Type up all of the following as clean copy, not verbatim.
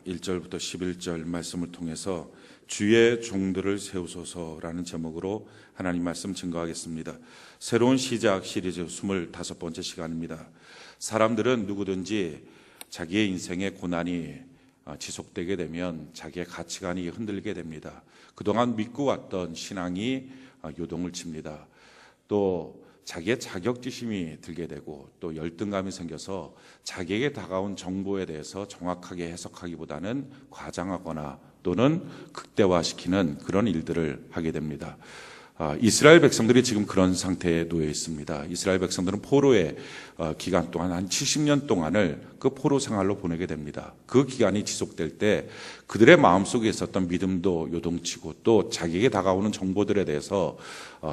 1절부터 11절 말씀을 통해서 주의 종들을 세우소서라는 제목으로 하나님 말씀 증거하겠습니다. 새로운 시작 시리즈 25번째 시간입니다. 사람들은 누구든지 자기의 인생에 고난이 지속되게 되면 자기의 가치관이 흔들리게 됩니다. 그동안 믿고 왔던 신앙이 요동을 칩니다. 또 자기의 자격지심이 들게 되고 또 열등감이 생겨서 자기에게 다가온 정보에 대해서 정확하게 해석하기보다는 과장하거나 또는 극대화시키는 그런 일들을 하게 됩니다. 이스라엘 백성들이 지금 그런 상태에 놓여 있습니다. 이스라엘 백성들은 포로의 기간 동안 한 70년 동안을 그 포로 생활로 보내게 됩니다. 그 기간이 지속될 때 그들의 마음속에 있었던 믿음도 요동치고 또 자기에게 다가오는 정보들에 대해서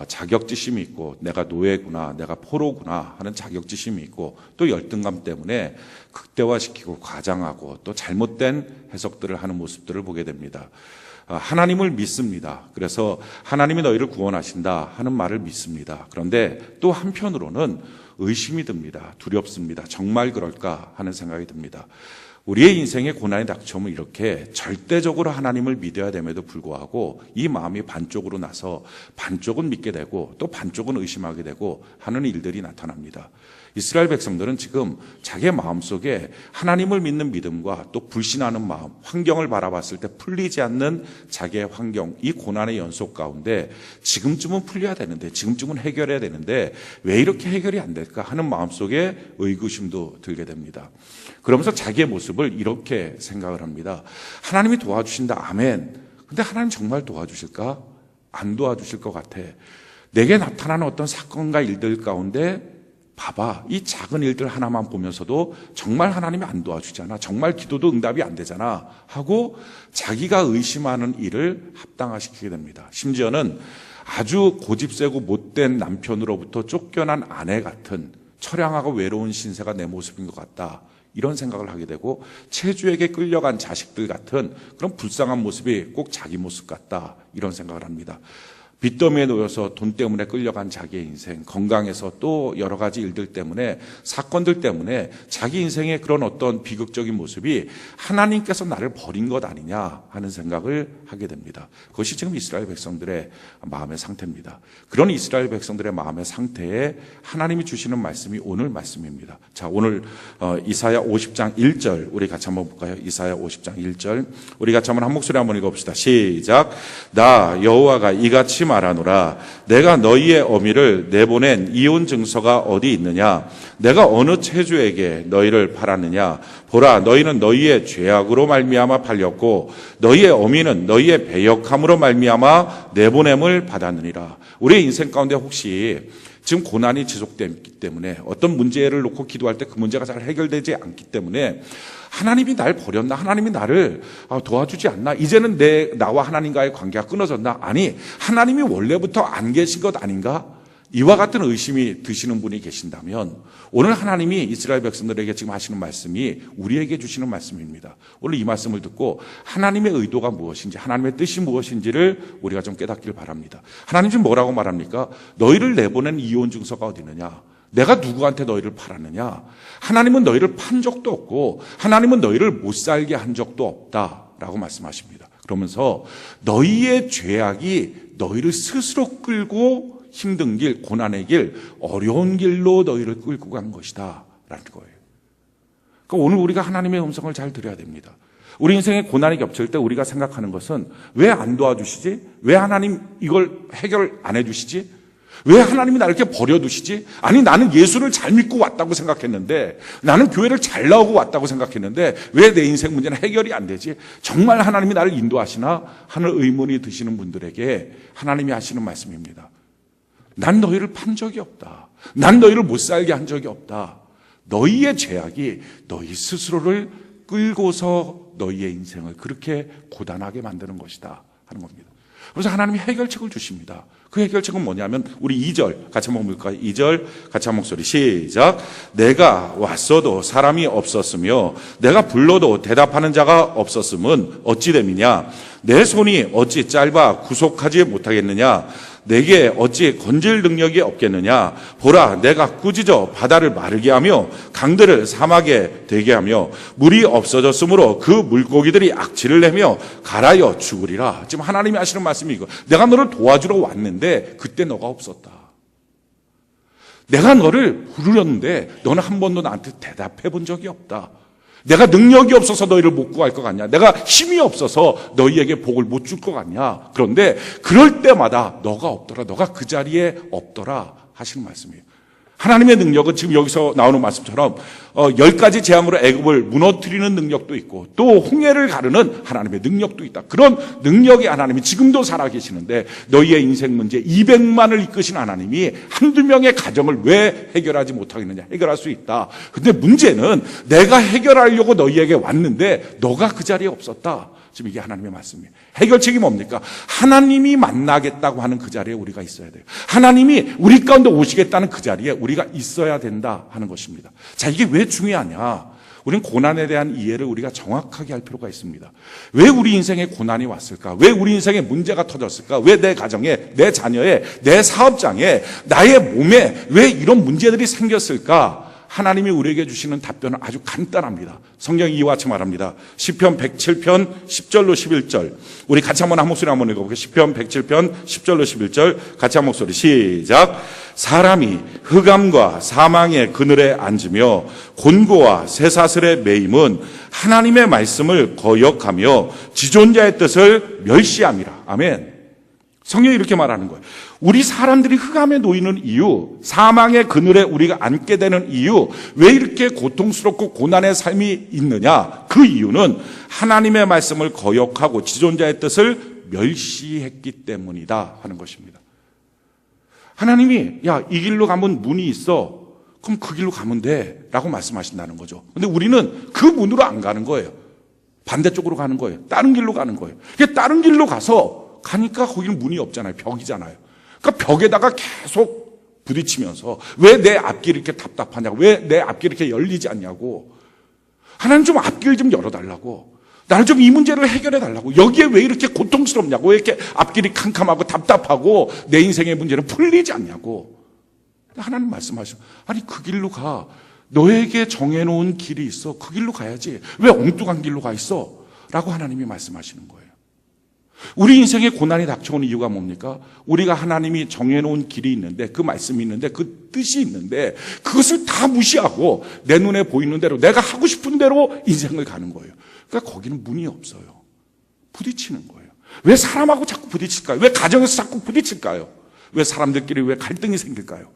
자격지심이 있고 내가 노예구나, 내가 포로구나 하는 자격지심이 있고 또 열등감 때문에 극대화시키고 과장하고 또 잘못된 해석들을 하는 모습들을 보게 됩니다. 하나님을 믿습니다. 그래서 하나님이 너희를 구원하신다 하는 말을 믿습니다. 그런데 또 한편으로는 의심이 듭니다. 두렵습니다. 정말 그럴까 하는 생각이 듭니다. 우리의 인생에 고난이 닥쳐오면 이렇게 절대적으로 하나님을 믿어야 됨에도 불구하고 이 마음이 반쪽으로 나서 반쪽은 믿게 되고 또 반쪽은 의심하게 되고 하는 일들이 나타납니다. 이스라엘 백성들은 지금 자기의 마음속에 하나님을 믿는 믿음과 또 불신하는 마음, 환경을 바라봤을 때 풀리지 않는 자기의 환경, 이 고난의 연속 가운데 지금쯤은 풀려야 되는데, 지금쯤은 해결해야 되는데 왜 이렇게 해결이 안 될까 하는 마음속에 의구심도 들게 됩니다. 그러면서 자기의 모습을 이렇게 생각을 합니다. 하나님이 도와주신다, 아멘. 근데 하나님 정말 도와주실까? 안 도와주실 것 같아. 내게 나타나는 어떤 사건과 일들 가운데 봐봐, 이 작은 일들 하나만 보면서도 정말 하나님이 안 도와주잖아, 정말 기도도 응답이 안 되잖아 하고 자기가 의심하는 일을 합당화시키게 됩니다. 심지어는 아주 고집세고 못된 남편으로부터 쫓겨난 아내 같은 처량하고 외로운 신세가 내 모습인 것 같다, 이런 생각을 하게 되고 체주에게 끌려간 자식들 같은 그런 불쌍한 모습이 꼭 자기 모습 같다, 이런 생각을 합니다. 빚더미에 놓여서 돈 때문에 끌려간 자기의 인생, 건강에서 또 여러 가지 일들 때문에, 사건들 때문에 자기 인생의 그런 어떤 비극적인 모습이 하나님께서 나를 버린 것 아니냐 하는 생각을 하게 됩니다. 그것이 지금 이스라엘 백성들의 마음의 상태입니다. 그런 이스라엘 백성들의 마음의 상태에 하나님이 주시는 말씀이 오늘 말씀입니다. 자, 오늘 이사야 50장 1절 우리 같이 한번 볼까요? 이사야 50장 1절 우리 같이 한번 한 목소리 한번 읽어봅시다. 시작. 나 여호와가 이같이 말하노라. 내가 너희의 어미를 내보낸 이혼 증서가 어디 있느냐? 내가 어느 체주에게 너희를 팔았느냐? 보라, 너희는 너희의 죄악으로 말미암아 팔렸고 너희의 어미는 너희의 배역함으로 말미암아 내보냄을 받았느니라. 우리의 인생 가운데 혹시 지금 고난이 지속되기 때문에 어떤 문제를 놓고 기도할 때 그 문제가 잘 해결되지 않기 때문에 하나님이 날 버렸나? 하나님이 나를 도와주지 않나? 이제는 나와 하나님과의 관계가 끊어졌나? 아니, 하나님이 원래부터 안 계신 것 아닌가? 이와 같은 의심이 드시는 분이 계신다면 오늘 하나님이 이스라엘 백성들에게 지금 하시는 말씀이 우리에게 주시는 말씀입니다. 오늘 이 말씀을 듣고 하나님의 의도가 무엇인지, 하나님의 뜻이 무엇인지를 우리가 좀 깨닫길 바랍니다. 하나님 지금 뭐라고 말합니까? 너희를 내보낸 이혼 증서가 어디 있느냐? 내가 누구한테 너희를 팔았느냐? 하나님은 너희를 판 적도 없고 하나님은 너희를 못 살게 한 적도 없다라고 말씀하십니다. 그러면서 너희의 죄악이 너희를 스스로 끌고 힘든 길, 고난의 길, 어려운 길로 너희를 끌고 간 것이다 라는 거예요. 그러니까 오늘 우리가 하나님의 음성을 잘 들어야 됩니다. 우리 인생에 고난이 겹칠 때 우리가 생각하는 것은 왜 안 도와주시지? 왜 하나님 이걸 해결 안 해주시지? 왜 하나님이 나를 이렇게 버려두시지? 아니, 나는 예수를 잘 믿고 왔다고 생각했는데, 나는 교회를 잘 나오고 왔다고 생각했는데 왜 내 인생 문제는 해결이 안 되지? 정말 하나님이 나를 인도하시나 하는 의문이 드시는 분들에게 하나님이 하시는 말씀입니다. 난 너희를 판 적이 없다. 난 너희를 못 살게 한 적이 없다. 너희의 죄악이 너희 스스로를 끌고서 너희의 인생을 그렇게 고단하게 만드는 것이다 하는 겁니다. 그래서 하나님이 해결책을 주십니다. 그 해결책은 뭐냐면 우리 2절 같이 한번 볼까요? 2절 같이 한 목소리 시작. 내가 왔어도 사람이 없었으며 내가 불러도 대답하는 자가 없었음은 어찌 됨이냐? 내 손이 어찌 짧아 구속하지 못하겠느냐? 내게 어찌 건질 능력이 없겠느냐? 보라, 내가 꾸짖어 바다를 마르게 하며 강들을 사막에 되게 하며 물이 없어졌으므로 그 물고기들이 악취를 내며 갈아여 죽으리라. 지금 하나님이 하시는 말씀이 이거. 내가 너를 도와주러 왔는데 그때 너가 없었다. 내가 너를 부르렸는데 너는 한 번도 나한테 대답해 본 적이 없다. 내가 능력이 없어서 너희를 못 구할 것 같냐? 내가 힘이 없어서 너희에게 복을 못 줄 것 같냐? 그런데 그럴 때마다 너가 없더라. 너가 그 자리에 없더라 하시는 말씀이에요. 하나님의 능력은 지금 여기서 나오는 말씀처럼 10가지 재앙으로 애굽을 무너뜨리는 능력도 있고 또 홍해를 가르는 하나님의 능력도 있다. 그런 능력의 하나님이 지금도 살아계시는데 너희의 인생 문제 200만을 이끄신 하나님이 한두 명의 가정을 왜 해결하지 못하겠느냐? 해결할 수 있다. 근데 문제는 내가 해결하려고 너희에게 왔는데 너가 그 자리에 없었다. 지금 이게 하나님의 말씀이에요. 해결책이 뭡니까? 하나님이 만나겠다고 하는 그 자리에 우리가 있어야 돼요. 하나님이 우리 가운데 오시겠다는 그 자리에 우리가 있어야 된다 하는 것입니다. 자, 이게 왜 중요하냐? 우리는 고난에 대한 이해를 우리가 정확하게 할 필요가 있습니다. 왜 우리 인생에 고난이 왔을까? 왜 우리 인생에 문제가 터졌을까? 왜 내 가정에, 내 자녀에, 내 사업장에, 나의 몸에 왜 이런 문제들이 생겼을까? 하나님이 우리에게 주시는 답변은 아주 간단합니다. 성경이 이와 같이 말합니다. 시편 107편 10절로 11절. 우리 같이 한번 한 목소리 한번 읽어볼게요. 시편 107편 10절로 11절. 같이 한 목소리 시작. 사람이 흑암과 사망의 그늘에 앉으며 곤고와 쇠사슬에 매임은 하나님의 말씀을 거역하며 지존자의 뜻을 멸시함이라. 아멘. 성경이 이렇게 말하는 거예요. 우리 사람들이 흑암에 놓이는 이유, 사망의 그늘에 우리가 앉게 되는 이유, 왜 이렇게 고통스럽고 고난의 삶이 있느냐? 그 이유는 하나님의 말씀을 거역하고 지존자의 뜻을 멸시했기 때문이다 하는 것입니다. 하나님이 야, 이 길로 가면 문이 있어. 그럼 그 길로 가면 돼 라고 말씀하신다는 거죠. 근데 우리는 그 문으로 안 가는 거예요. 반대쪽으로 가는 거예요. 다른 길로 가는 거예요. 다른 길로 가니까 거기는 문이 없잖아요. 벽이잖아요. 그러니까 벽에다가 계속 부딪히면서 왜 내 앞길이 이렇게 답답하냐고, 왜 내 앞길이 이렇게 열리지 않냐고, 하나님 좀 앞길 좀 열어달라고, 나를 좀 이 문제를 해결해 달라고, 여기에 왜 이렇게 고통스럽냐고, 왜 이렇게 앞길이 캄캄하고 답답하고 내 인생의 문제는 풀리지 않냐고. 하나님 말씀하셔. 아니 그 길로 가. 너에게 정해놓은 길이 있어. 그 길로 가야지. 왜 엉뚱한 길로 가 있어? 라고 하나님이 말씀하시는 거예요. 우리 인생에 고난이 닥쳐오는 이유가 뭡니까? 우리가 하나님이 정해놓은 길이 있는데, 그 말씀이 있는데, 그 뜻이 있는데 그것을 다 무시하고 내 눈에 보이는 대로, 내가 하고 싶은 대로 인생을 가는 거예요. 그러니까 거기는 문이 없어요. 부딪히는 거예요. 왜 사람하고 자꾸 부딪힐까요? 왜 가정에서 자꾸 부딪힐까요? 왜 사람들끼리 왜 갈등이 생길까요?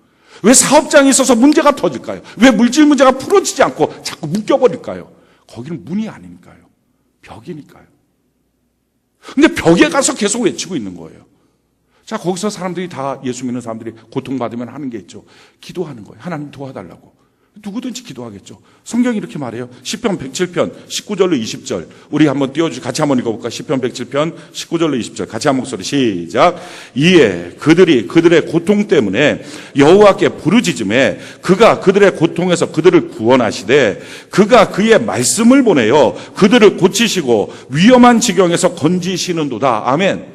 왜 사업장에 있어서 문제가 터질까요? 왜 물질 문제가 풀어지지 않고 자꾸 묶여버릴까요? 거기는 문이 아니니까요. 벽이니까요. 근데 벽에 가서 계속 외치고 있는 거예요. 자, 거기서 사람들이 다, 예수 믿는 사람들이 고통받으면 하는 게 있죠. 기도하는 거예요. 하나님 도와달라고. 누구든지 기도하겠죠. 성경이 이렇게 말해요. 시편 107편 19절로 20절. 우리 한번 띄워주시고 같이 한번 읽어볼까? 시편 107편 19절로 20절. 같이 한 목소리 시작. 이에 그들이 그들의 고통 때문에 여호와께 부르짖음에 그가 그들의 고통에서 그들을 구원하시되 그가 그의 말씀을 보내어 그들을 고치시고 위험한 지경에서 건지시는도다. 아멘.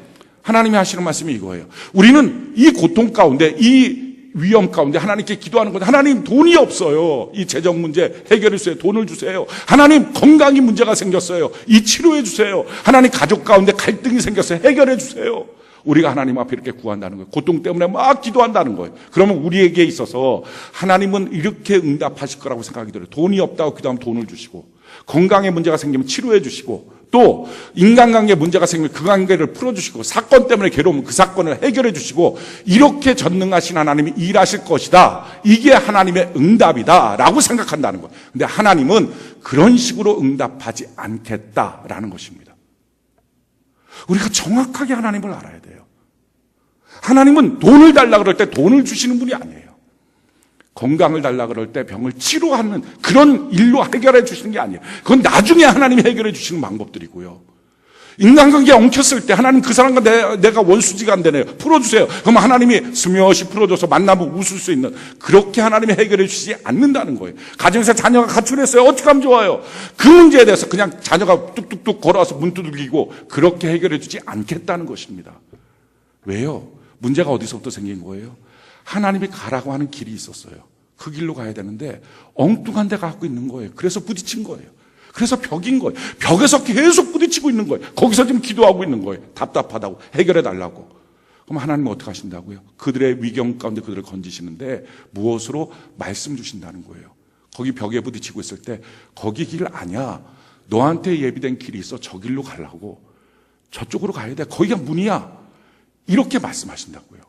하나님이 하시는 말씀이 이거예요. 우리는 이 고통 가운데, 이 위험 가운데 하나님께 기도하는 건데, 하나님 돈이 없어요. 이 재정 문제 해결해 주세요. 돈을 주세요. 하나님 건강이 문제가 생겼어요. 이 치료해 주세요. 하나님 가족 가운데 갈등이 생겼어요. 해결해 주세요. 우리가 하나님 앞에 이렇게 구한다는 거예요. 고통 때문에 막 기도한다는 거예요. 그러면 우리에게 있어서 하나님은 이렇게 응답하실 거라고 생각이 들어요. 돈이 없다고 기도하면 돈을 주시고, 건강에 문제가 생기면 치료해 주시고, 또 인간관계에 문제가 생기면 그 관계를 풀어주시고, 사건 때문에 괴로우면 그 사건을 해결해 주시고, 이렇게 전능하신 하나님이 일하실 것이다. 이게 하나님의 응답이다 라고 생각한다는 거예요. 근데 하나님은 그런 식으로 응답하지 않겠다라는 것입니다. 우리가 정확하게 하나님을 알아야 돼요. 하나님은 돈을 달라 그럴 때 돈을 주시는 분이 아니에요. 건강을 달라 그럴 때 병을 치료하는 그런 일로 해결해 주시는 게 아니에요. 그건 나중에 하나님이 해결해 주시는 방법들이고요. 인간관계가 엉켰을 때 하나님 그 사람과 내가 원수지가 안 되네요. 풀어주세요. 그럼 하나님이 스며시 풀어줘서 만나면 웃을 수 있는, 그렇게 하나님이 해결해 주시지 않는다는 거예요. 가정에서 자녀가 가출했어요. 어떻게 하면 좋아요? 그 문제에 대해서 그냥 자녀가 뚝뚝뚝 걸어와서 문 두들기고 그렇게 해결해 주지 않겠다는 것입니다. 왜요? 문제가 어디서부터 생긴 거예요? 하나님이 가라고 하는 길이 있었어요. 그 길로 가야 되는데 엉뚱한 데 가고 있는 거예요. 그래서 부딪힌 거예요. 그래서 벽인 거예요. 벽에서 계속 부딪히고 있는 거예요. 거기서 지금 기도하고 있는 거예요. 답답하다고, 해결해 달라고. 그럼 하나님은 어떻게 하신다고요? 그들의 위경 가운데 그들을 건지시는데 무엇으로? 말씀 주신다는 거예요. 거기 벽에 부딪히고 있을 때 거기 길 아니야. 너한테 예비된 길이 있어. 저 길로 가려고. 저쪽으로 가야 돼. 거기가 문이야. 이렇게 말씀하신다고요.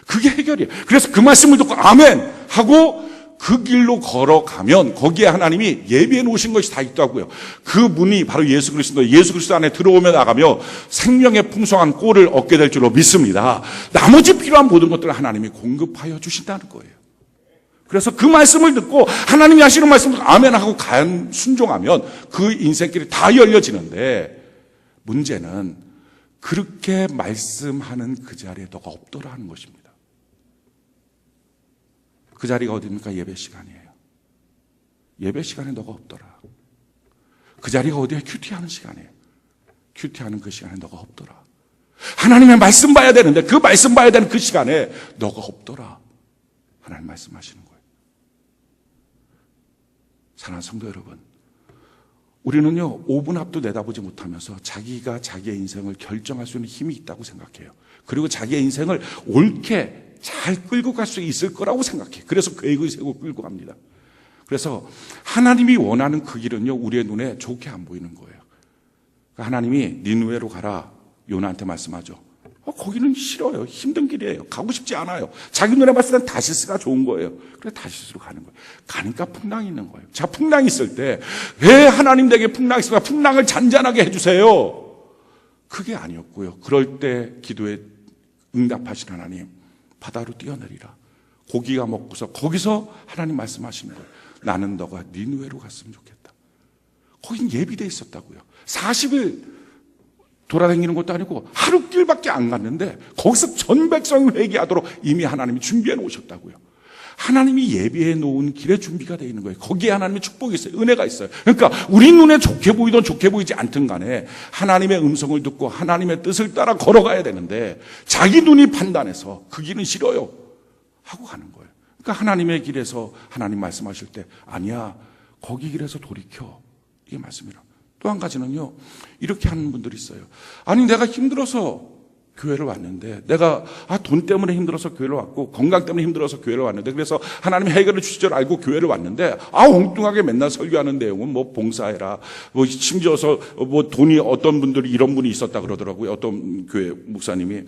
그게 해결이에요. 그래서 그 말씀을 듣고 아멘 하고 그 길로 걸어가면 거기에 하나님이 예비해 놓으신 것이 다 있다고요. 그 문이 바로 예수 그리스도, 예수 그리스도 안에 들어오며 나가며 생명의 풍성한 꼴을 얻게 될 줄로 믿습니다. 나머지 필요한 모든 것들을 하나님이 공급하여 주신다는 거예요. 그래서 그 말씀을 듣고 하나님이 하시는 말씀을 아멘 하고 순종하면 그 인생길이 다 열려지는데, 문제는 그렇게 말씀하는 그 자리에 너가 없더라 하는 것입니다. 그 자리가 어디입니까? 예배 시간이에요. 예배 시간에 너가 없더라. 그 자리가 어디야? 큐티하는 시간이에요. 큐티하는 그 시간에 너가 없더라. 하나님의 말씀 봐야 되는데 그 말씀 봐야 되는 그 시간에 너가 없더라. 하나님 말씀하시는 거예요. 사랑하는 성도 여러분, 우리는요 5분 앞도 내다보지 못하면서 자기가 자기의 인생을 결정할 수 있는 힘이 있다고 생각해요. 그리고 자기의 인생을 옳게 잘 끌고 갈 수 있을 거라고 생각해요. 그래서 계획을 세우고 끌고 갑니다. 그래서 하나님이 원하는 그 길은요 우리의 눈에 좋게 안 보이는 거예요. 하나님이 니느웨로 가라 요나한테 말씀하죠. 거기는 싫어요. 힘든 길이에요. 가고 싶지 않아요. 자기 눈에 봤을 땐 다시스가 좋은 거예요. 그래서 다시스로 가는 거예요. 가니까 풍랑이 있는 거예요. 자, 풍랑이 있을 때 왜 하나님 내게 풍랑이 있을까? 풍랑을 잔잔하게 해주세요. 그게 아니었고요. 그럴 때 기도에 응답하신 하나님, 바다로 뛰어내리라. 고기가 먹고서 거기서 하나님 말씀하시는 거예요. 나는 너가 니느웨로 갔으면 좋겠다. 거긴 예비되어 있었다고요. 40일 돌아다니는 것도 아니고 하루 길밖에 안 갔는데 거기서 전 백성을 회개하도록 이미 하나님이 준비해 놓으셨다고요. 하나님이 예비해 놓은 길에 준비가 되어 있는 거예요. 거기에 하나님의 축복이 있어요. 은혜가 있어요. 그러니까 우리 눈에 좋게 보이든 좋게 보이지 않든 간에 하나님의 음성을 듣고 하나님의 뜻을 따라 걸어가야 되는데 자기 눈이 판단해서 그 길은 싫어요 하고 가는 거예요. 그러니까 하나님의 길에서 하나님 말씀하실 때 아니야, 거기 길에서 돌이켜, 이게 말씀이라. 또 한 가지는요, 이렇게 하는 분들이 있어요. 아니 내가 힘들어서 교회를 왔는데, 내가 돈 때문에 힘들어서 교회를 왔고 건강 때문에 힘들어서 교회를 왔는데, 그래서 하나님 해결을 주실 줄 알고 교회를 왔는데 엉뚱하게 맨날 설교하는 내용은 뭐 봉사해라, 뭐 심지어서 뭐 돈이, 어떤 분들이 이런 분이 있었다 그러더라고요. 어떤 교회 목사님이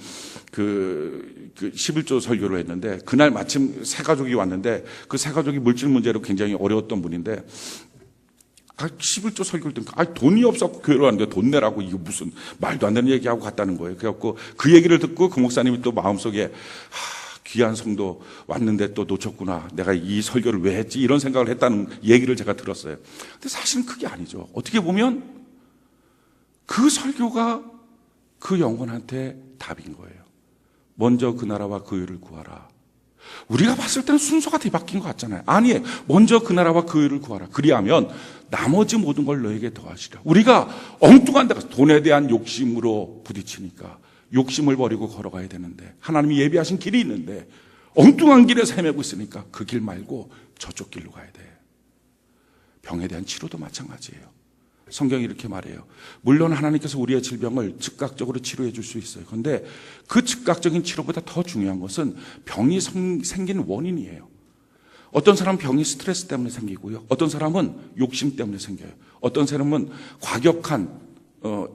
그 11조 설교를 했는데 그날 마침 세 가족이 왔는데 그 세 가족이 물질 문제로 굉장히 어려웠던 분인데 11조 설교를 듣니까 돈이 없었고 교회로 왔는데 돈 내라고, 이거 무슨 말도 안 되는 얘기하고 갔다는 거예요. 그래갖고 그 얘기를 듣고 그 목사님이 또 마음속에 귀한 성도 왔는데 또 놓쳤구나, 내가 이 설교를 왜 했지, 이런 생각을 했다는 얘기를 제가 들었어요. 근데 사실은 그게 아니죠. 어떻게 보면 그 설교가 그 영혼한테 답인 거예요. 먼저 그 나라와 그 의를 구하라. 우리가 봤을 때는 순서가 뒤바뀐 것 같잖아요. 아니에요. 먼저 그 나라와 그 의를 구하라. 그리하면 나머지 모든 걸 너에게 더하시라. 우리가 엉뚱한 데 가서 돈에 대한 욕심으로 부딪히니까 욕심을 버리고 걸어가야 되는데, 하나님이 예비하신 길이 있는데 엉뚱한 길에서 헤매고 있으니까 그 길 말고 저쪽 길로 가야 돼. 병에 대한 치료도 마찬가지예요. 성경이 이렇게 말해요. 물론 하나님께서 우리의 질병을 즉각적으로 치료해 줄 수 있어요. 그런데 그 즉각적인 치료보다 더 중요한 것은 병이 생긴 원인이에요. 어떤 사람은 병이 스트레스 때문에 생기고요. 어떤 사람은 욕심 때문에 생겨요. 어떤 사람은 과격한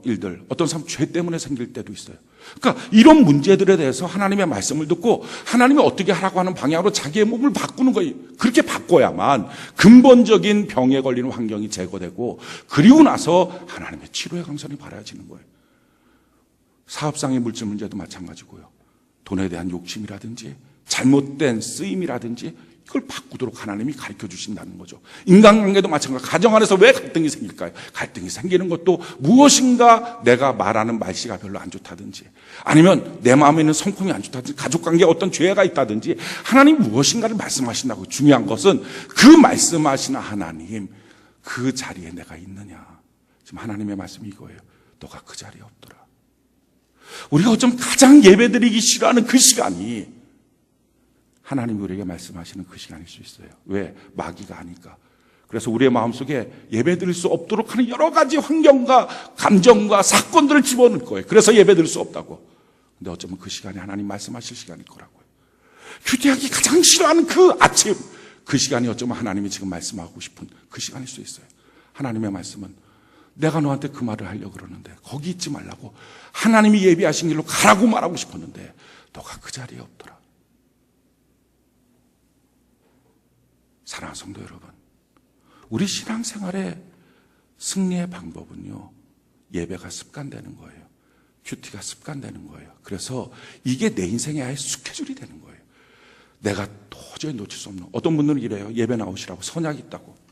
일들, 어떤 사람은 죄 때문에 생길 때도 있어요. 그러니까 이런 문제들에 대해서 하나님의 말씀을 듣고 하나님이 어떻게 하라고 하는 방향으로 자기의 몸을 바꾸는 거예요. 그렇게 바꿔야만 근본적인 병에 걸리는 환경이 제거되고, 그리고 나서 하나님의 치료의 강선이 바라지는 거예요. 사업상의 물질 문제도 마찬가지고요. 돈에 대한 욕심이라든지 잘못된 쓰임이라든지 그걸 바꾸도록 하나님이 가르쳐 주신다는 거죠. 인간관계도 마찬가지로 가정 안에서 왜 갈등이 생길까요? 갈등이 생기는 것도 무엇인가 내가 말하는 말씨가 별로 안 좋다든지, 아니면 내 마음에 있는 성품이 안 좋다든지, 가족관계에 어떤 죄가 있다든지, 하나님 무엇인가를 말씀하신다고. 중요한 것은 그 말씀하시는 하나님 그 자리에 내가 있느냐. 지금 하나님의 말씀이 이거예요. 너가 그 자리에 없더라. 우리가 어쩜 가장 예배드리기 싫어하는 그 시간이 하나님이 우리에게 말씀하시는 그 시간일 수 있어요. 왜? 마귀가 하니까. 그래서 우리의 마음속에 예배드릴 수 없도록 하는 여러 가지 환경과 감정과 사건들을 집어넣을 거예요. 그래서 예배드릴 수 없다고. 근데 어쩌면 그 시간이 하나님 말씀하실 시간일 거라고요. 휴대하기 가장 싫어하는 그 아침, 그 시간이 어쩌면 하나님이 지금 말씀하고 싶은 그 시간일 수 있어요. 하나님의 말씀은 내가 너한테 그 말을 하려고 그러는데 거기 있지 말라고, 하나님이 예비하신 길로 가라고 말하고 싶었는데 너가 그 자리에 없더라. 사랑하는 성도 여러분, 우리 신앙생활의 승리의 방법은요, 예배가 습관되는 거예요. 큐티가 습관되는 거예요. 그래서 이게 내 인생의 아예 스케줄이 되는 거예요. 내가 도저히 놓칠 수 없는, 어떤 분들은 이래요. 예배 나오시라고 선약이 있다고.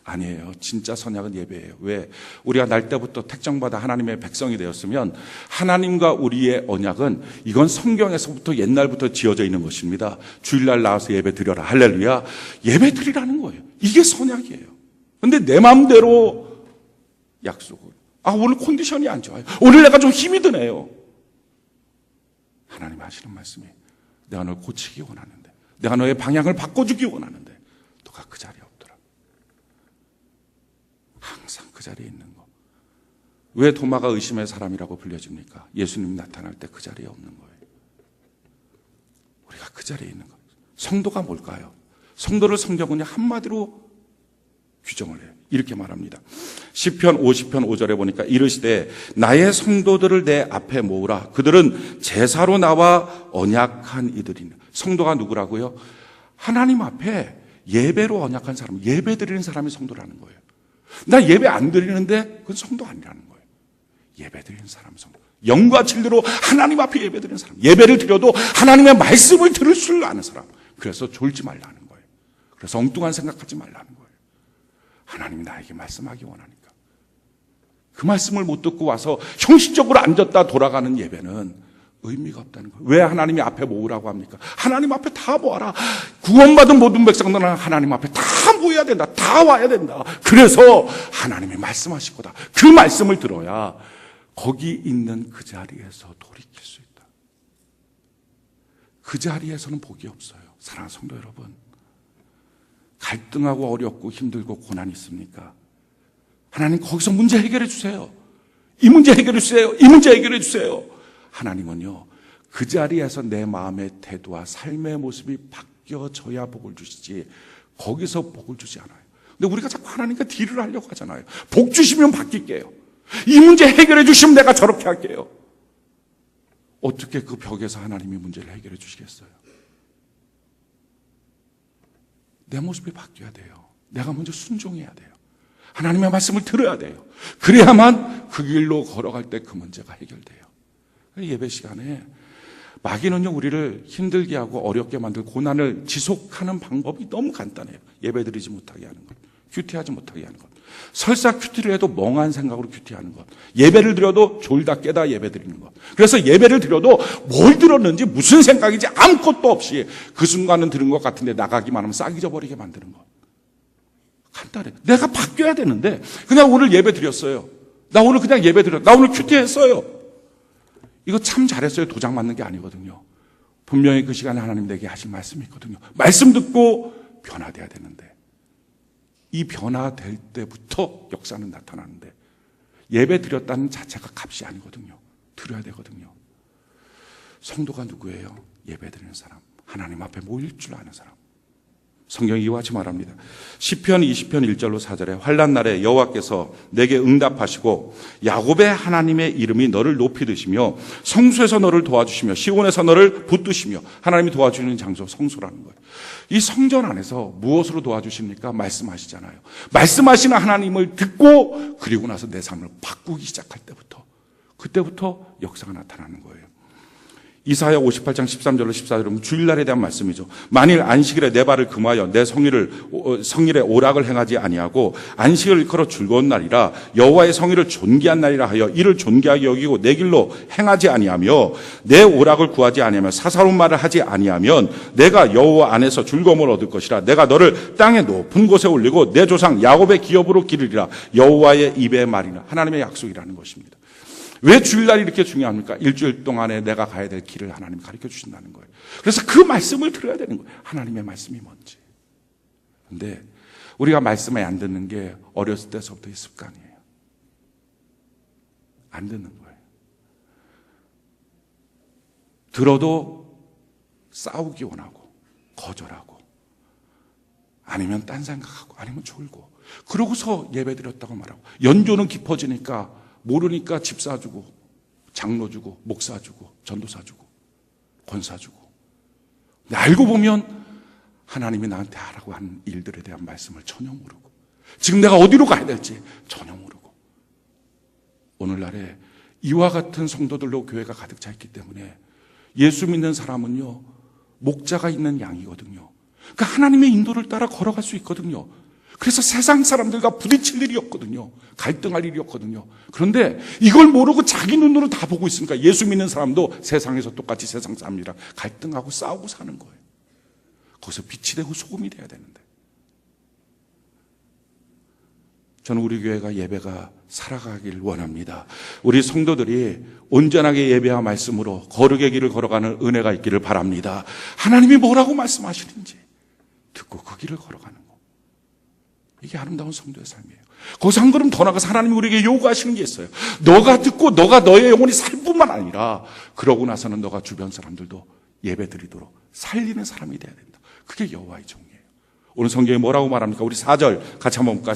아니에요. 진짜 선약은 예배예요. 왜? 우리가 날 때부터 택정받아 하나님의 백성이 되었으면 하나님과 우리의 언약은 이건 성경에서부터 옛날부터 지어져 있는 것입니다. 주일날 나와서 예배 드려라. 할렐루야. 예배 드리라는 거예요. 이게 선약이에요. 근데 내 마음대로 약속을, 오늘 컨디션이 안 좋아요. 오늘 내가 좀 힘이 드네요. 하나님 하시는 말씀이 내가 널 고치기 원하는데, 내가 너의 방향을 바꿔주기 원하는데 너가 그 자리에 없더라. 항상 그 자리에 있는 거. 왜 도마가 의심의 사람이라고 불려집니까? 예수님이 나타날 때 그 자리에 없는 거예요. 우리가 그 자리에 있는 거. 성도가 뭘까요? 성도를 성경은 한마디로 규정을 해요. 이렇게 말합니다. 시편 50편 5절에 보니까 이르시되 나의 성도들을 내 앞에 모으라. 그들은 제사로 나와 언약한 이들이니. 성도가 누구라고요? 하나님 앞에 예배로 언약한 사람, 예배 드리는 사람이 성도라는 거예요. 나 예배 안 드리는데 그건 성도 아니라는 거예요. 예배 드리는 사람 성도. 영과 진리로 하나님 앞에 예배 드리는 사람. 예배를 드려도 하나님의 말씀을 들을 줄 아는 사람. 그래서 졸지 말라는 거예요. 그래서 엉뚱한 생각하지 말라는 거예요. 하나님이 나에게 말씀하기 원하니까. 그 말씀을 못 듣고 와서 형식적으로 앉았다 돌아가는 예배는 의미가 없다는 거예요. 왜 하나님이 앞에 모으라고 합니까? 하나님 앞에 다 모아라. 구원받은 모든 백성들은 하나님 앞에 다 모여야 된다. 다 와야 된다. 그래서 하나님이 말씀하실 거다. 그 말씀을 들어야 거기 있는 그 자리에서 돌이킬 수 있다. 그 자리에서는 복이 없어요. 사랑하는 성도 여러분, 갈등하고 어렵고 힘들고 고난이 있습니까? 하나님 거기서 문제 해결해 주세요. 이 문제 해결해 주세요. 이 문제 해결해 주세요. 하나님은요, 그 자리에서 내 마음의 태도와 삶의 모습이 바뀌어져야 복을 주시지, 거기서 복을 주지 않아요. 근데 우리가 자꾸 하나님과 딜을 하려고 하잖아요. 복 주시면 바뀔게요. 이 문제 해결해 주시면 내가 저렇게 할게요. 어떻게 그 벽에서 하나님이 문제를 해결해 주시겠어요? 내 모습이 바뀌어야 돼요. 내가 먼저 순종해야 돼요. 하나님의 말씀을 들어야 돼요. 그래야만 그 길로 걸어갈 때 그 문제가 해결돼요. 예배 시간에 마귀는요, 우리를 힘들게 하고 어렵게 만들고 고난을 지속하는 방법이 너무 간단해요. 예배 드리지 못하게 하는 것, 큐티하지 못하게 하는 것, 설사 큐티를 해도 멍한 생각으로 큐티하는 것, 예배를 드려도 졸다 깨다 예배 드리는 것. 그래서 예배를 드려도 뭘 들었는지 무슨 생각인지 아무것도 없이 그 순간은 들은 것 같은데 나가기만 하면 싹 잊어버리게 만드는 것. 간단해. 내가 바뀌어야 되는데 그냥 오늘 예배 드렸어요. 나 오늘 그냥 예배 드렸어요. 나 오늘 큐티했어요. 이거 참 잘했어요. 도장 맞는 게 아니거든요. 분명히 그 시간에 하나님 내게 하신 말씀이 있거든요. 말씀 듣고 변화돼야 되는데, 이 변화될 때부터 역사는 나타나는데, 예배 드렸다는 자체가 값이 아니거든요. 드려야 되거든요. 성도가 누구예요? 예배 드리는 사람, 하나님 앞에 모일 줄 아는 사람. 성경이 이와 같이 말합니다. 시편 20편 1절로 4절에 환난 날에 여호와께서 내게 응답하시고 야곱의 하나님의 이름이 너를 높이 드시며 성소에서 너를 도와주시며 시온에서 너를 붙드시며. 하나님이 도와주시는 장소, 성소라는 거예요. 이 성전 안에서 무엇으로 도와주십니까? 말씀하시잖아요. 말씀하시는 하나님을 듣고 그리고 나서 내 삶을 바꾸기 시작할 때부터, 그때부터 역사가 나타나는 거예요. 이사야 58장 13절로 14절은 주일날에 대한 말씀이죠. 만일 안식일에 내 발을 금하여 내 성일에 오락을 행하지 아니하고 안식을 일컬어 즐거운 날이라 여호와의 성일을 존귀한 날이라 하여 이를 존귀하게 여기고 내 길로 행하지 아니하며 내 오락을 구하지 아니하며 사사로운 말을 하지 아니하면 내가 여호와 안에서 즐거움을 얻을 것이라. 내가 너를 땅의 높은 곳에 올리고 내 조상 야곱의 기업으로 기르리라. 여호와의 입의 말이나 하나님의 약속이라는 것입니다. 왜 주일날이 이렇게 중요합니까? 일주일 동안에 내가 가야 될 길을 하나님이 가르쳐 주신다는 거예요. 그래서 그 말씀을 들어야 되는 거예요. 하나님의 말씀이 뭔지. 근데 우리가 말씀을 안 듣는 게 어렸을 때서부터의 습관이에요. 안 듣는 거예요. 들어도 싸우기 원하고 거절하고 아니면 딴 생각하고 아니면 졸고 그러고서 예배 드렸다고 말하고 연조는 깊어지니까 모르니까 집 사주고 장로 주고 목사 주고 전도사 주고 권사 주고. 근데 알고 보면 하나님이 나한테 하라고 한 일들에 대한 말씀을 전혀 모르고 지금 내가 어디로 가야 될지 전혀 모르고. 오늘날에 이와 같은 성도들로 교회가 가득 차 있기 때문에 예수 믿는 사람은요 목자가 있는 양이거든요. 그러니까 하나님의 인도를 따라 걸어갈 수 있거든요. 그래서 세상 사람들과 부딪힐 일이 없거든요. 갈등할 일이 없거든요. 그런데 이걸 모르고 자기 눈으로 다 보고 있으니까 예수 믿는 사람도 세상에서 똑같이 세상 사람이랑 갈등하고 싸우고 사는 거예요. 거기서 빛이 되고 소금이 돼야 되는데. 저는 우리 교회가 예배가 살아가길 원합니다. 우리 성도들이 온전하게 예배와 말씀으로 거룩의 길을 걸어가는 은혜가 있기를 바랍니다. 하나님이 뭐라고 말씀하시는지 듣고 그 길을 걸어가는 거. 이게 아름다운 성도의 삶이에요. 거기서 한 걸음 더 나가서 하나님이 우리에게 요구하시는 게 있어요. 너가 듣고 너가 너의 영혼이 살 뿐만 아니라 그러고 나서는 너가 주변 사람들도 예배 드리도록 살리는 사람이 돼야 된다. 그게 여호와의 종이에요. 오늘 성경에 뭐라고 말합니까? 우리 4절 같이 한번 볼까요?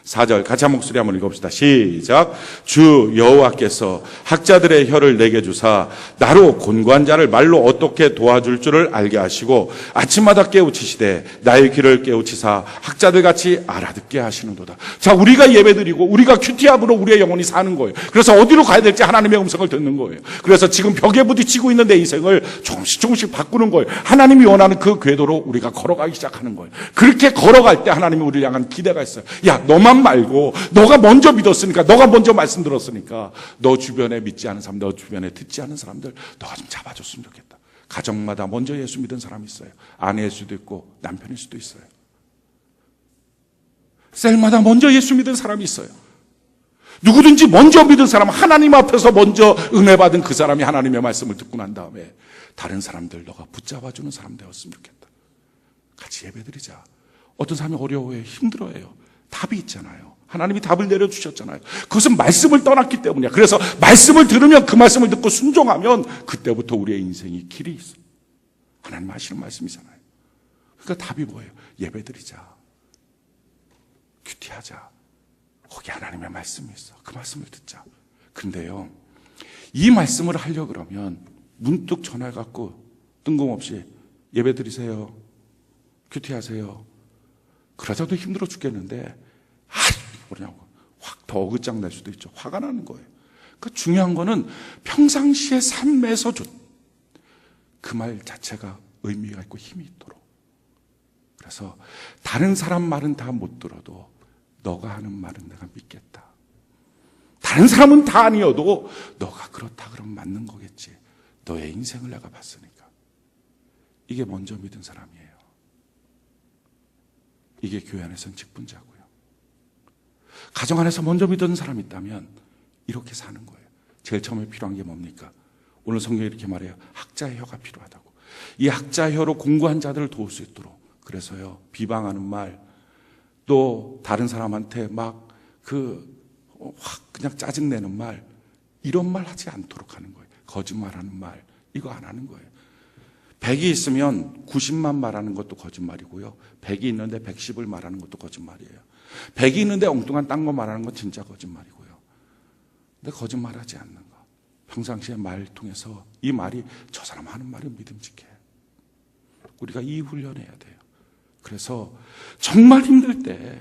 4절 같이 한 목소리 한번 읽어봅시다. 시작. 주 여호와께서 학자들의 혀를 내게 주사 나로 곤고한 자를 말로 어떻게 도와줄 줄을 알게 하시고 아침마다 깨우치시되 나의 귀를 깨우치사 학자들같이 알아듣게 하시는도다. 자, 우리가 예배드리고 우리가 큐티압으로 우리의 영혼이 사는 거예요. 그래서 어디로 가야 될지 하나님의 음성을 듣는 거예요. 그래서 지금 벽에 부딪히고 있는 내 인생을 조금씩 바꾸는 거예요. 하나님이 원하는 그 궤도로 우리가 걸어가기 시작하는 거예요. 그렇게 걸어갈 때 하나님이 우리를 향한 기대가 있어요. 야, 너만 말고 너가 먼저 믿었으니까 너가 먼저 말씀 들었으니까 너 주변에 믿지 않은 사람, 너 주변에 듣지 않은 사람들 너가 좀 잡아줬으면 좋겠다. 가정마다 먼저 예수 믿은 사람이 있어요. 아내일 수도 있고 남편일 수도 있어요. 셀마다 먼저 예수 믿은 사람이 있어요. 누구든지 먼저 믿은 사람, 하나님 앞에서 먼저 은혜 받은 그 사람이 하나님의 말씀을 듣고 난 다음에 다른 사람들 너가 붙잡아주는 사람 되었으면 좋겠다. 같이 예배드리자. 어떤 사람이 어려워해요. 힘들어해요. 답이 있잖아요. 하나님이 답을 내려주셨잖아요. 그것은 말씀을 떠났기 때문이야. 그래서 말씀을 들으면 그 말씀을 듣고 순종하면 그때부터 우리의 인생이 길이 있어. 하나님 하시는 말씀이잖아요. 그러니까 답이 뭐예요? 예배드리자. 큐티하자. 거기 하나님의 말씀이 있어. 그 말씀을 듣자. 근데요, 이 말씀을 하려고 그러면 문득 전화해갖고 뜬금없이 예배드리세요. 큐티하세요. 그러자도 힘들어 죽겠는데 뭐냐고 확 더 어긋장 낼 수도 있죠. 화가 나는 거예요. 그 중요한 거는 평상시의 삶에서 그 말 자체가 의미가 있고 힘이 있도록. 그래서 다른 사람 말은 다 못 들어도 너가 하는 말은 내가 믿겠다. 다른 사람은 다 아니어도 너가 그렇다 그러면 맞는 거겠지. 너의 인생을 내가 봤으니까. 이게 먼저 믿은 사람이에요. 이게 교회 안에서는 직분자고요. 가정 안에서 먼저 믿은 사람이 있다면 이렇게 사는 거예요. 제일 처음에 필요한 게 뭡니까? 오늘 성경이 이렇게 말해요. 학자의 혀가 필요하다고. 이 학자의 혀로 공부한 자들을 도울 수 있도록. 그래서요, 비방하는 말, 또 다른 사람한테 막 확 그냥 짜증내는 말, 이런 말 하지 않도록 하는 거예요. 거짓말하는 말, 이거 안 하는 거예요. 100이 있으면 90만 말하는 것도 거짓말이고요. 100이 있는데 110을 말하는 것도 거짓말이에요. 100이 있는데 엉뚱한 딴 거 말하는 건 진짜 거짓말이고요. 근데 거짓말하지 않는 거. 평상시에 말 통해서 이 말이 저 사람 하는 말이 믿음직해. 우리가 이 훈련해야 돼요. 그래서 정말 힘들 때,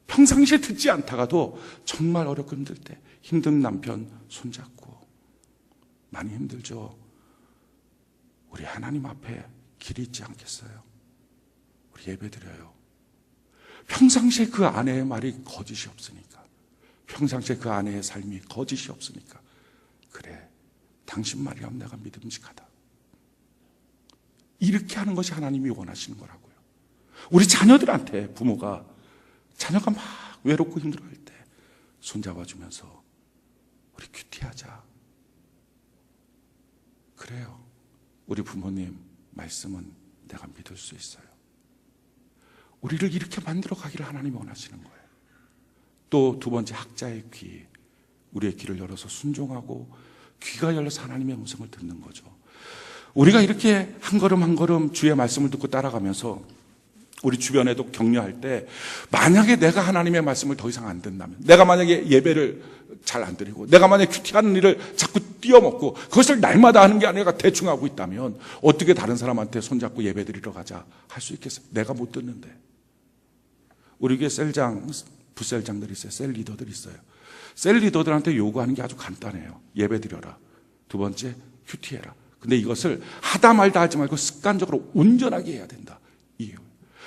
평상시에 듣지 않다가도 정말 어렵고 힘들 때 힘든 남편 손잡고, 많이 힘들죠. 우리 하나님 앞에 길이 있지 않겠어요? 우리 예배드려요. 평상시에 그 아내의 말이 거짓이 없으니까, 평상시에 그 아내의 삶이 거짓이 없으니까, 그래, 당신 말이라면 내가 믿음직하다. 이렇게 하는 것이 하나님이 원하시는 거라고요. 우리 자녀들한테 부모가, 자녀가 막 외롭고 힘들어할 때 손잡아주면서 우리 큐티하자. 그래요. 우리 부모님 말씀은 내가 믿을 수 있어요. 우리를 이렇게 만들어 가기를 하나님이 원하시는 거예요. 또 두 번째, 학자의 귀. 우리의 귀를 열어서 순종하고 귀가 열려서 하나님의 음성을 듣는 거죠. 우리가 이렇게 한 걸음 한 걸음 주의 말씀을 듣고 따라가면서 우리 주변에도 격려할 때, 만약에 내가 하나님의 말씀을 더 이상 안 듣는다면, 내가 만약에 예배를 잘 안 드리고, 내가 만약에 큐티하는 일을 자꾸 띄워먹고 그것을 날마다 하는 게 아니라 대충 하고 있다면 어떻게 다른 사람한테 손잡고 예배 드리러 가자 할 수 있겠어요? 내가 못 듣는데. 우리 교회 셀장, 부셀장들이 있어요. 셀 리더들이 있어요. 셀 리더들한테 요구하는 게 아주 간단해요. 예배 드려라. 두 번째, 큐티해라. 근데 이것을 하다 말다 하지 말고 습관적으로 온전하게 해야 된다. 이해요.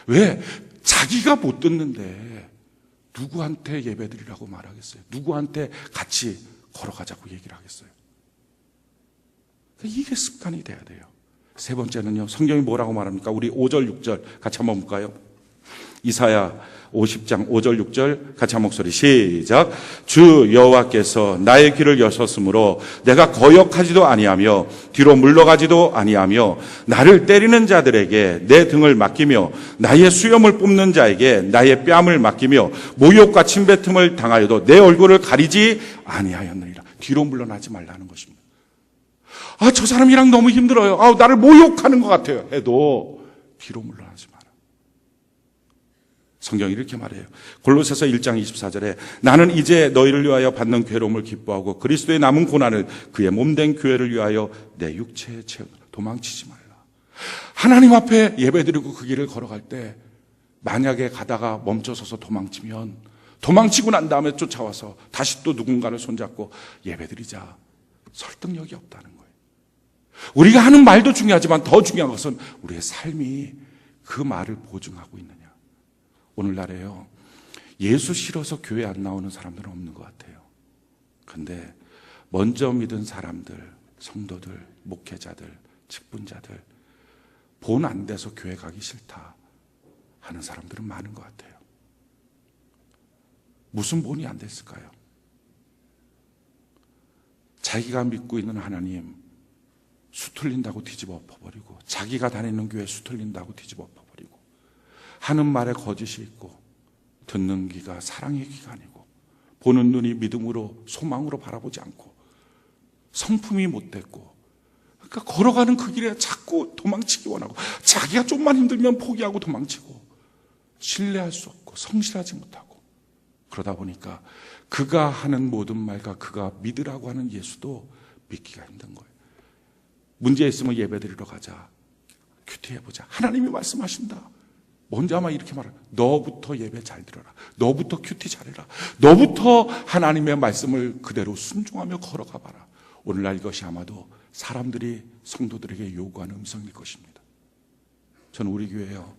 왜? 자기가 못 듣는데 누구한테 예배 드리라고 말하겠어요? 누구한테 같이 걸어가자고 얘기를 하겠어요? 이게 습관이 돼야 돼요. 세 번째는요, 성경이 뭐라고 말합니까? 우리 5절, 6절 같이 한번 볼까요? 이사야 50장 5절 6절 같이 한 목소리 시작. 주 여호와께서 나의 귀를 여셨으므로 내가 거역하지도 아니하며 뒤로 물러가지도 아니하며 나를 때리는 자들에게 내 등을 맡기며 나의 수염을 뽑는 자에게 나의 뺨을 맡기며 모욕과 침뱉음을 당하여도 내 얼굴을 가리지 아니하였느니라. 뒤로 물러나지 말라는 것입니다. 아, 저 사람이랑 너무 힘들어요. 아, 나를 모욕하는 것 같아요. 해도 뒤로 물러나지 마라. 성경이 이렇게 말해요. 골로새서 1장 24절에 나는 이제 너희를 위하여 받는 괴로움을 기뻐하고 그리스도의 남은 고난을 그의 몸된 교회를 위하여 내 육체에 채우라. 도망치지 말라. 하나님 앞에 예배드리고 그 길을 걸어갈 때 만약에 가다가 멈춰서서 도망치면, 도망치고 난 다음에 쫓아와서 다시 또 누군가를 손잡고 예배드리자, 설득력이 없다는 거예요. 우리가 하는 말도 중요하지만 더 중요한 것은 우리의 삶이 그 말을 보증하고 있느냐. 오늘날에요, 예수 싫어서 교회 안 나오는 사람들은 없는 것 같아요. 근데 먼저 믿은 사람들, 성도들, 목회자들, 직분자들, 본 안 돼서 교회 가기 싫다 하는 사람들은 많은 것 같아요. 무슨 본이 안 됐을까요? 자기가 믿고 있는 하나님 수틀린다고 뒤집어 엎어버리고, 자기가 다니는 교회 수틀린다고 뒤집어 엎어버리고, 하는 말에 거짓이 있고, 듣는 귀가 사랑의 귀가 아니고, 보는 눈이 믿음으로 소망으로 바라보지 않고, 성품이 못됐고, 그러니까 걸어가는 그 길에 자꾸 도망치기 원하고, 자기가 좀만 힘들면 포기하고 도망치고, 신뢰할 수 없고 성실하지 못하고, 그러다 보니까 그가 하는 모든 말과 그가 믿으라고 하는 예수도 믿기가 힘든 거예요. 문제 있으면 예배드리러 가자, 큐티해보자. 하나님이 말씀하신다. 먼저 아마 이렇게 말해요. 너부터 예배 잘 들어라. 너부터 큐티 잘해라. 너부터 하나님의 말씀을 그대로 순종하며 걸어가 봐라. 오늘날 이것이 아마도 사람들이 성도들에게 요구하는 음성일 것입니다. 저는 우리 교회요,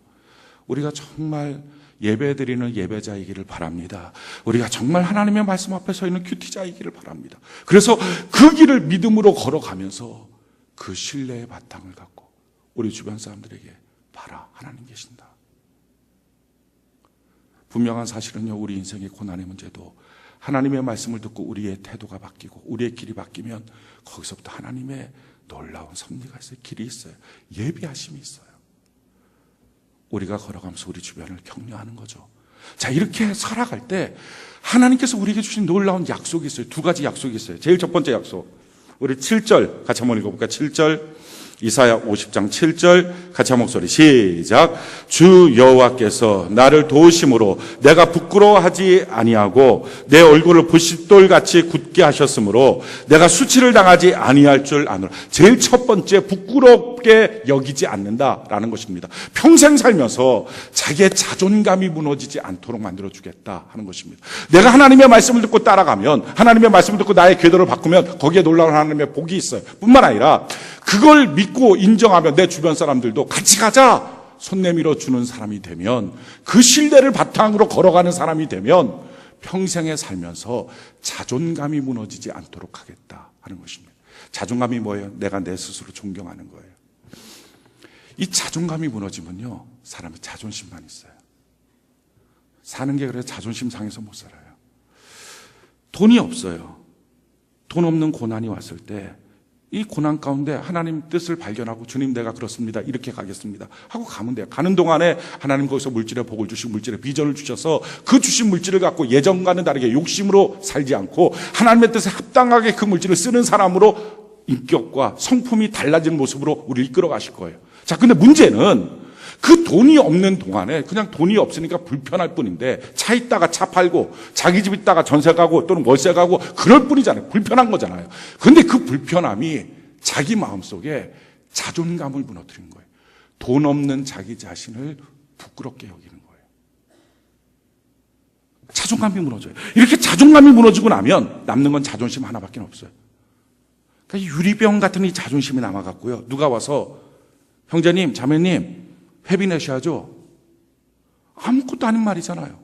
우리가 정말 예배드리는 예배자이기를 바랍니다. 우리가 정말 하나님의 말씀 앞에 서 있는 큐티자이기를 바랍니다. 그래서 그 길을 믿음으로 걸어가면서 그 신뢰의 바탕을 갖고 우리 주변 사람들에게 봐라, 하나님 계신다. 분명한 사실은요, 우리 인생의 고난의 문제도 하나님의 말씀을 듣고 우리의 태도가 바뀌고 우리의 길이 바뀌면 거기서부터 하나님의 놀라운 섭리가 있어요. 길이 있어요. 예비하심이 있어요. 우리가 걸어가면서 우리 주변을 격려하는 거죠. 자, 이렇게 살아갈 때 하나님께서 우리에게 주신 놀라운 약속이 있어요. 두 가지 약속이 있어요. 제일 첫 번째 약속, 우리 7절 같이 한번 읽어볼까요? 7절, 이사야 50장 7절 같이 한 목소리 시작. 주 여호와께서 나를 도우심으로 내가 부끄러워하지 아니하고 내 얼굴을 부싯돌같이 굳게 하셨으므로 내가 수치를 당하지 아니할 줄 아노라. 제일 첫 번째, 부끄럽고 부끄럽게 여기지 않는다라는 것입니다. 평생 살면서 자기의 자존감이 무너지지 않도록 만들어주겠다 하는 것입니다. 내가 하나님의 말씀을 듣고 따라가면, 하나님의 말씀을 듣고 나의 궤도를 바꾸면 거기에 놀라운 하나님의 복이 있어요. 뿐만 아니라 그걸 믿고 인정하면 내 주변 사람들도 같이 가자 손 내밀어 주는 사람이 되면, 그 신뢰를 바탕으로 걸어가는 사람이 되면 평생에 살면서 자존감이 무너지지 않도록 하겠다 하는 것입니다. 자존감이 뭐예요? 내가 내 스스로 존경하는 거예요. 이 자존감이 무너지면요, 사람의 자존심만 있어요. 사는 게 그래서 자존심 상해서 못 살아요. 돈이 없어요. 돈 없는 고난이 왔을 때 이 고난 가운데 하나님 뜻을 발견하고, 주님 내가 그렇습니다, 이렇게 가겠습니다 하고 가면 돼요. 가는 동안에 하나님 거기서 물질의 복을 주시고 물질의 비전을 주셔서 그 주신 물질을 갖고 예전과는 다르게 욕심으로 살지 않고 하나님의 뜻에 합당하게 그 물질을 쓰는 사람으로 인격과 성품이 달라지는 모습으로 우리를 이끌어 가실 거예요. 자, 근데 문제는 그 돈이 없는 동안에 그냥 돈이 없으니까 불편할 뿐인데, 차 있다가 차 팔고 자기 집 있다가 전세 가고 또는 월세 가고 그럴 뿐이잖아요. 불편한 거잖아요. 근데 그 불편함이 자기 마음속에 자존감을 무너뜨리는 거예요. 돈 없는 자기 자신을 부끄럽게 여기는 거예요. 자존감이 무너져요. 이렇게 자존감이 무너지고 나면 남는 건 자존심 하나밖에 없어요. 그러니까 유리병 같은 이 자존심이 남아갖고요, 누가 와서 형제님, 자매님 회비 내셔야죠. 아무것도 아닌 말이잖아요.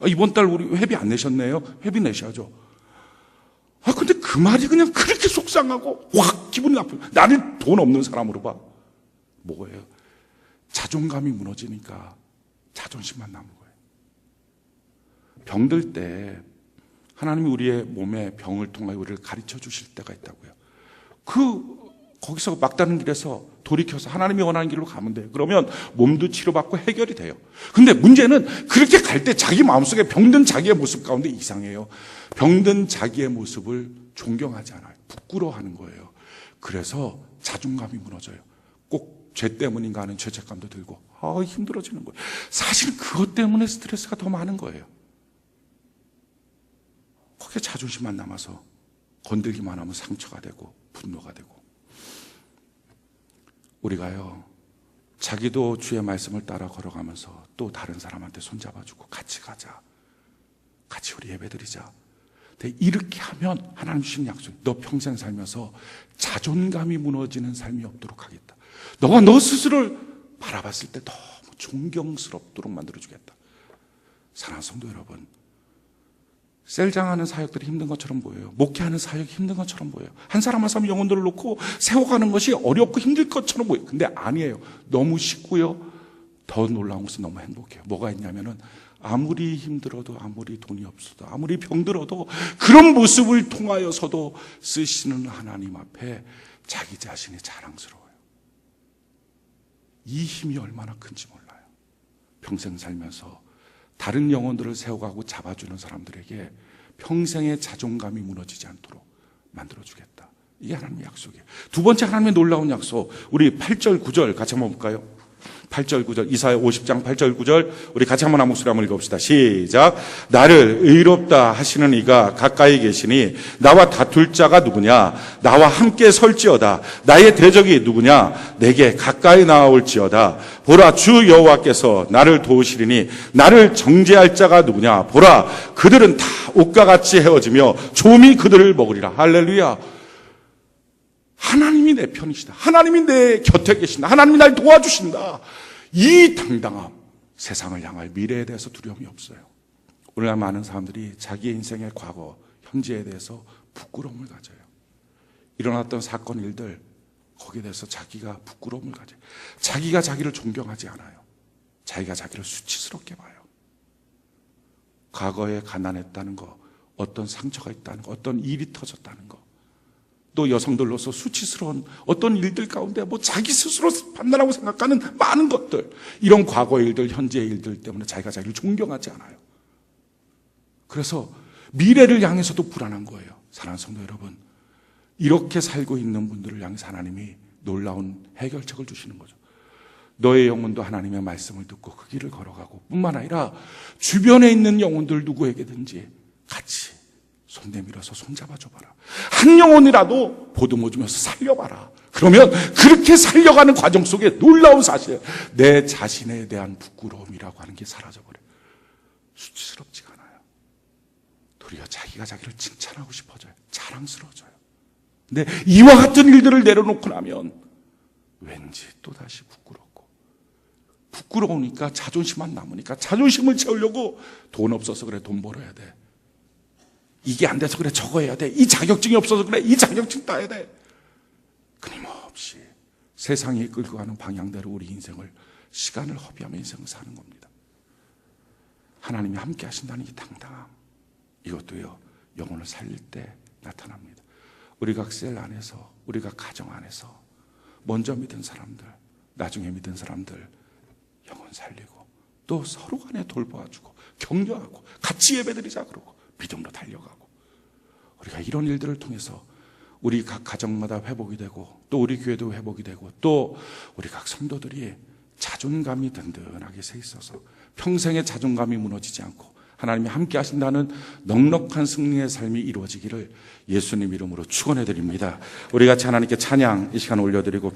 이번 달 우리 회비 안 내셨네요. 회비 내셔야죠. 근데 그 말이 그냥 그렇게 속상하고 확 기분이 나빠요. 나를 돈 없는 사람으로 봐. 뭐예요? 자존감이 무너지니까 자존심만 남은 거예요. 병들 때 하나님이 우리의 몸에 병을 통하여 우리를 가르쳐 주실 때가 있다고요. 거기서 막다른 길에서 돌이켜서 하나님이 원하는 길로 가면 돼요. 그러면 몸도 치료받고 해결이 돼요. 근데 문제는 그렇게 갈 때 자기 마음속에 병든 자기의 모습 가운데 이상해요. 병든 자기의 모습을 존경하지 않아요. 부끄러워하는 거예요. 그래서 자존감이 무너져요. 꼭 죄 때문인가 하는 죄책감도 들고 힘들어지는 거예요. 사실 그것 때문에 스트레스가 더 많은 거예요. 거기에 자존심만 남아서 건들기만 하면 상처가 되고 분노가 되고. 우리가요, 자기도 주의 말씀을 따라 걸어가면서 또 다른 사람한테 손잡아주고 같이 가자, 같이 우리 예배드리자. 근데 이렇게 하면 하나님 주신 약속, 너 평생 살면서 자존감이 무너지는 삶이 없도록 하겠다. 너가 너 스스로를 바라봤을 때 너무 존경스럽도록 만들어주겠다. 사랑하는 성도 여러분, 셀장하는 사역들이 힘든 것처럼 보여요. 목회하는 사역이 힘든 것처럼 보여요. 한 사람 한 사람 영혼들을 놓고 세워가는 것이 어렵고 힘들 것처럼 보여요. 근데 아니에요. 너무 쉽고요, 더 놀라운 것은 너무 행복해요. 뭐가 있냐면은 아무리 힘들어도, 아무리 돈이 없어도, 아무리 병들어도 그런 모습을 통하여서도 쓰시는 하나님 앞에 자기 자신이 자랑스러워요. 이 힘이 얼마나 큰지 몰라요. 평생 살면서 다른 영혼들을 세워가고 잡아주는 사람들에게 평생의 자존감이 무너지지 않도록 만들어주겠다. 이게 하나님의 약속이에요. 두 번째 하나님의 놀라운 약속, 우리 8절 9절 같이 한번 볼까요? 8절 9절, 이사야 50장 8절 9절 우리 같이 한번 한 목소리 한번 읽어봅시다. 시작. 나를 의롭다 하시는 이가 가까이 계시니 나와 다툴 자가 누구냐? 나와 함께 설지어다. 나의 대적이 누구냐? 내게 가까이 나아올지어다. 보라, 주 여호와께서 나를 도우시리니 나를 정죄할 자가 누구냐? 보라, 그들은 다 옷과 같이 헤어지며 좀이 그들을 먹으리라. 할렐루야. 하나님이 내 편이시다. 하나님이 내 곁에 계신다. 하나님이 날 도와주신다. 이 당당함, 세상을 향할 미래에 대해서 두려움이 없어요. 오늘날 많은 사람들이 자기의 인생의 과거, 현재에 대해서 부끄러움을 가져요. 일어났던 사건, 일들, 거기에 대해서 자기가 부끄러움을 가져요. 자기가 자기를 존경하지 않아요. 자기가 자기를 수치스럽게 봐요. 과거에 가난했다는 거, 어떤 상처가 있다는 거, 어떤 일이 터졌다는 거, 또 여성들로서 수치스러운 어떤 일들 가운데 자기 스스로 판단하고 생각하는 많은 것들, 이런 과거의 일들, 현재의 일들 때문에 자기가 자기를 존경하지 않아요. 그래서 미래를 향해서도 불안한 거예요. 사랑하는 성도 여러분, 이렇게 살고 있는 분들을 향해서 하나님이 놀라운 해결책을 주시는 거죠. 너의 영혼도 하나님의 말씀을 듣고 그 길을 걸어가고, 뿐만 아니라 주변에 있는 영혼들 누구에게든지 같이 손 내밀어서 손잡아줘봐라. 한 영혼이라도 보듬어주면서 살려봐라. 그러면 그렇게 살려가는 과정 속에 놀라운 사실, 내 자신에 대한 부끄러움이라고 하는 게 사라져버려요. 수치스럽지가 않아요. 도리어 자기가 자기를 칭찬하고 싶어져요. 자랑스러워져요. 근데 이와 같은 일들을 내려놓고 나면 왠지 또다시 부끄러우니까 자존심만 남으니까 자존심을 채우려고 돈 없어서 그래, 돈 벌어야 돼. 이게 안 돼서 그래, 저거 해야 돼. 이 자격증이 없어서 그래, 이 자격증 따야 돼. 끊임없이 세상이 끌고 가는 방향대로 우리 인생을, 시간을 허비하며 인생을 사는 겁니다. 하나님이 함께 하신다는 이 당당함, 이것도요, 영혼을 살릴 때 나타납니다. 우리가 셀 안에서, 우리가 가정 안에서 먼저 믿은 사람들, 나중에 믿은 사람들 영혼 살리고, 또 서로 간에 돌봐주고 격려하고 같이 예배드리자 그러고 믿음으로 달려가고, 우리가 이런 일들을 통해서 우리 각 가정마다 회복이 되고, 또 우리 교회도 회복이 되고, 또 우리 각 성도들이 자존감이 든든하게 서 있어서 평생의 자존감이 무너지지 않고 하나님이 함께 하신다는 넉넉한 승리의 삶이 이루어지기를 예수님 이름으로 축원해 드립니다. 우리 같이 하나님께 찬양 이 시간 올려드리고